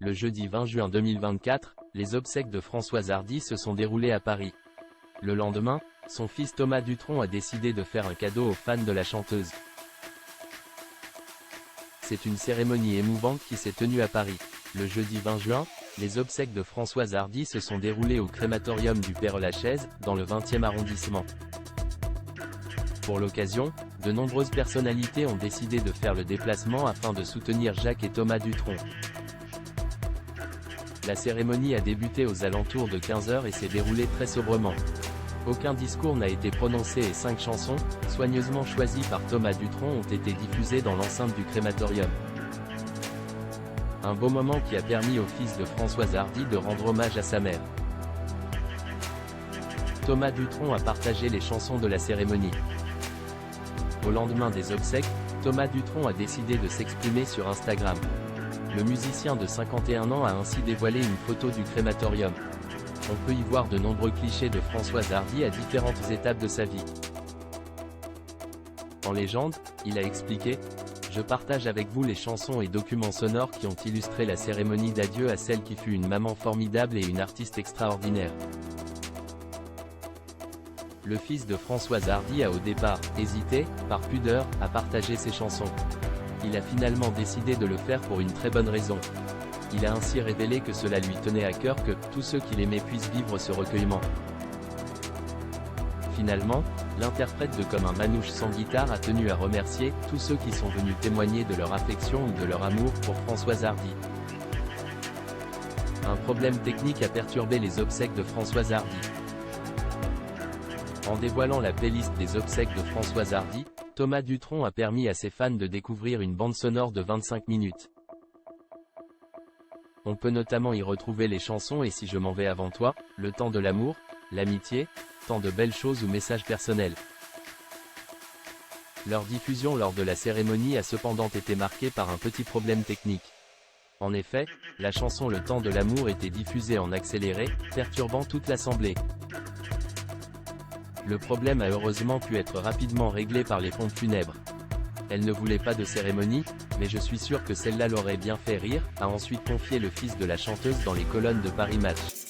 Le jeudi 20 juin 2024, les obsèques de Françoise Hardy se sont déroulées à Paris. Le lendemain, son fils Thomas Dutronc a décidé de faire un cadeau aux fans de la chanteuse. C'est une cérémonie émouvante qui s'est tenue à Paris. Le jeudi 20 juin, les obsèques de Françoise Hardy se sont déroulées au crématorium du Père-Lachaise, dans le 20e arrondissement. Pour l'occasion, de nombreuses personnalités ont décidé de faire le déplacement afin de soutenir Jacques et Thomas Dutronc. La cérémonie a débuté aux alentours de 15 h et s'est déroulée très sobrement. Aucun discours n'a été prononcé et 5 chansons, soigneusement choisies par Thomas Dutronc, ont été diffusées dans l'enceinte du crématorium. Un beau moment qui a permis au fils de Françoise Hardy de rendre hommage à sa mère. Thomas Dutronc a partagé les chansons de la cérémonie. Au lendemain des obsèques, Thomas Dutronc a décidé de s'exprimer sur Instagram. Le musicien de 51 ans a ainsi dévoilé une photo du crématorium. On peut y voir de nombreux clichés de Françoise Hardy à différentes étapes de sa vie. En légende, il a expliqué « Je partage avec vous les chansons et documents sonores qui ont illustré la cérémonie d'adieu à celle qui fut une maman formidable et une artiste extraordinaire. » Le fils de Françoise Hardy a au départ hésité, par pudeur, à partager ses chansons. Il a finalement décidé de le faire pour une très bonne raison. Il a ainsi révélé que cela lui tenait à cœur que tous ceux qui l'aimaient puissent vivre ce recueillement. Finalement, l'interprète de Comme un manouche sans guitare a tenu à remercier tous ceux qui sont venus témoigner de leur affection ou de leur amour pour Françoise Hardy. Un problème technique a perturbé les obsèques de Françoise Hardy. En dévoilant la playlist des obsèques de Françoise Hardy, Thomas Dutronc a permis à ses fans de découvrir une bande sonore de 25 minutes. On peut notamment y retrouver les chansons Et si je m'en vais avant toi, Le temps de l'amour, L'amitié, Tant de belles choses ou Messages personnels. Leur diffusion lors de la cérémonie a cependant été marquée par un petit problème technique. En effet, la chanson Le temps de l'amour était diffusée en accéléré, perturbant toute l'assemblée. Le problème a heureusement pu être rapidement réglé par les pompes funèbres. Elle ne voulait pas de cérémonie, mais je suis sûr que celle-là l'aurait bien fait rire, a ensuite confié le fils de la chanteuse dans les colonnes de Paris Match.